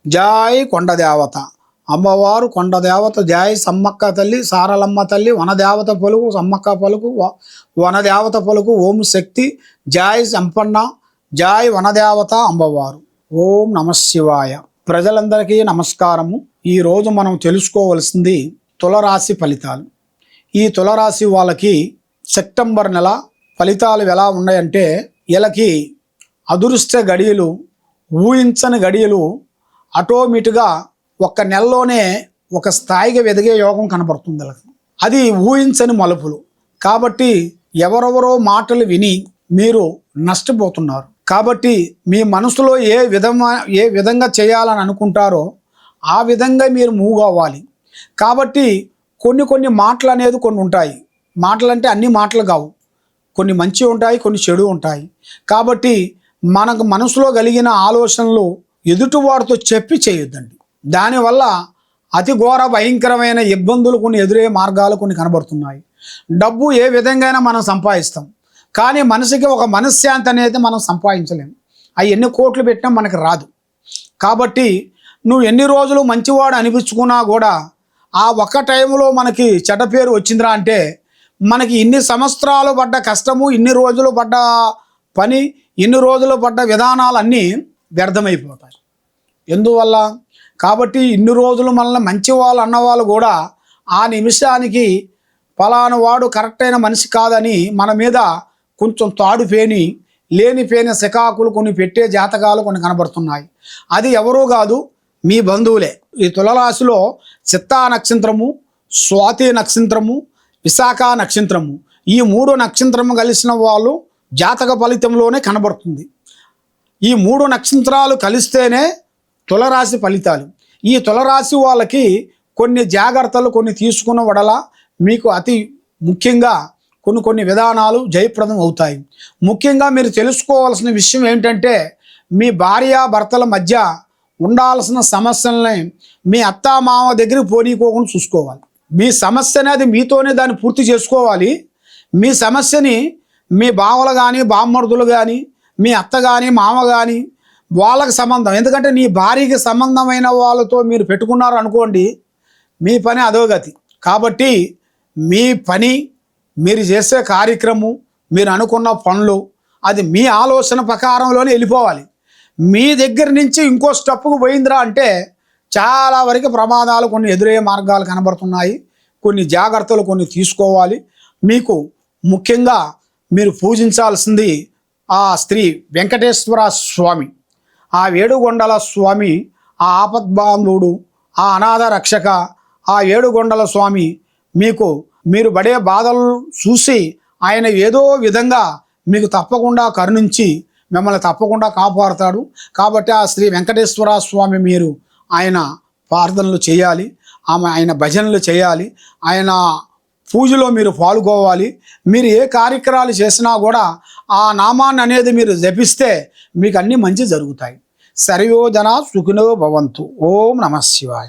జై కొండదేవత అమ్మవారు కొండదేవత. జై సమ్మక్క తల్లి, సారలమ్మ తల్లి, వనదేవత పలుకు, సమ్మక్క పలుకు, వనదేవత పలుకు. ఓం శక్తి. జై సంపన్న. జై వనదేవత అమ్మవారు. ఓం నమఃశివాయ. ప్రజలందరికీ నమస్కారము. ఈరోజు మనం తెలుసుకోవలసింది తులరాశి ఫలితాలు. ఈ తులరాశి వాళ్ళకి సెప్టెంబర్ నెల ఫలితాలు ఎలా ఉన్నాయంటే, వీళ్ళకి అదృష్ట గడియలు, ఊహించని గడియలు ఆటోమేటిక్గా ఒక్క నెలలోనే ఒక స్థాయిగా ఎదిగే యోగం కనబడుతుంది వీళ్ళకి. అది ఊహించని మలుపులు. కాబట్టి ఎవరెవరో మాటలు విని మీరు నష్టపోతున్నారు. కాబట్టి మీ మనసులో ఏ విధంగా చేయాలని అనుకుంటారో ఆ విధంగా మీరు మూవ్ అవ్వాలి. కాబట్టి కొన్ని మాటలు అనేది కొన్ని ఉంటాయి. మాటలు అంటే అన్ని మాటలు కావు, కొన్ని మంచి ఉంటాయి, కొన్ని చెడు ఉంటాయి. కాబట్టి మనకు మనసులో కలిగిన ఆలోచనలు ఎదుటివాడితో చెప్పి చేయొద్దండి. దానివల్ల అతి ఘోర భయంకరమైన ఇబ్బందులు కొన్ని ఎదురయ్యే మార్గాలు కొన్ని కనబడుతున్నాయి. డబ్బు ఏ విధంగా మనం సంపాదిస్తాం, కానీ మనిషికి ఒక మనశ్శాంతి అనేది మనం సంపాదించలేము. అవి ఎన్ని కోట్లు పెట్టినా మనకు రాదు. కాబట్టి నువ్వు ఎన్ని రోజులు మంచివాడు అనిపించుకున్నా కూడా ఆ ఒక్క టైంలో మనకి చెడ్డ పేరు వచ్చిందిరా అంటే, మనకి ఇన్ని సంవత్సరాలు పడ్డ కష్టము, ఇన్ని రోజులు పడ్డ పని, ఇన్ని రోజులు పడ్డ విధానాలన్నీ వ్యర్థమైపోతాయి. ఎందువల్ల? కాబట్టి ఇన్ని రోజులు మనల్ని మంచి వాళ్ళు అన్నవాళ్ళు కూడా ఆ నిమిషానికి ఫలానా వాడు కరెక్ట్ అయిన మనిషి కాదని మన మీద కొంచెం తాడుపేని, లేనిపోయిన శకాకులు కొన్ని పెట్టే జాతకాలు కొన్ని కనబడుతున్నాయి. అది ఎవరూ కాదు, మీ బంధువులే. ఈ తులరాశిలో చిత్తా నక్షత్రము, స్వాతి నక్షత్రము, విశాఖ నక్షత్రము, ఈ 3 నక్షత్రము కలిసిన వాళ్ళు జాతక ఫలితంలోనే కనబడుతుంది. ఈ 3 నక్షత్రాలు కలిస్తేనే తులరాశి ఫలితాలు. ఈ తులరాశి వాళ్ళకి కొన్ని జాగ్రత్తలు కొన్ని తీసుకున్న వడల మీకు అతి ముఖ్యంగా కొన్ని విధానాలు జయప్రదం అవుతాయి. ముఖ్యంగా మీరు తెలుసుకోవాల్సిన విషయం ఏంటంటే, మీ భార్యాభర్తల మధ్య ఉండాల్సిన సమస్యలని మీ అత్తామామ దగ్గరికి పోనీకోకుండా చూసుకోవాలి. మీ సమస్య అనేది మీతోనే దాన్ని పూర్తి చేసుకోవాలి. మీ సమస్యని మీ బావలు కానీ, బామ్మర్దులు కానీ, మీ అత్త కానీ, మామ కానీ వాళ్ళకి సంబంధం. ఎందుకంటే నీ భార్యకి సంబంధమైన వాళ్ళతో మీరు పెట్టుకున్నారు అనుకోండి, మీ పని అధోగతి. కాబట్టి మీ పని, మీరు చేసే కార్యక్రమం, మీరు అనుకున్న పనులు అది మీ ఆలోచన ప్రకారంలోనే వెళ్ళిపోవాలి. మీ దగ్గర నుంచి ఇంకో స్టెప్పుకు పోయిందిరా అంటే చాలా వరకు ప్రమాదాలు కొన్ని ఎదురయ్యే మార్గాలు కనబడుతున్నాయి. కొన్ని జాగ్రత్తలు కొన్ని తీసుకోవాలి. మీకు ముఖ్యంగా మీరు పూజించాల్సింది ఆ శ్రీ వెంకటేశ్వర స్వామి, ఆ ఏడుగొండల స్వామి, ఆ ఆపద్బాంధవుడు, ఆ అనాథ రక్షక, ఆ ఏడుగొండల స్వామి మీరు పడే బాధలు చూసి ఆయన ఏదో విధంగా మీకు తప్పకుండా కరుణించి మిమ్మల్ని తప్పకుండా కాపాడుతాడు. కాబట్టి ఆ శ్రీ వెంకటేశ్వర స్వామి మీరు ఆయన ప్రార్థనలు చేయాలి, ఆయన భజనలు చేయాలి, ఆయన పూజలో మీరు పాల్గొవాలి. మీరు ఏ కార్యక్రమాలు చేసినా కూడా ఆ నామాన్ని అనేది మీరు జపిస్తే మీకు అన్నీ మంచి జరుగుతాయి. సర్వో జనా సుఖినో భవంతు. ఓం నమః శివాయ.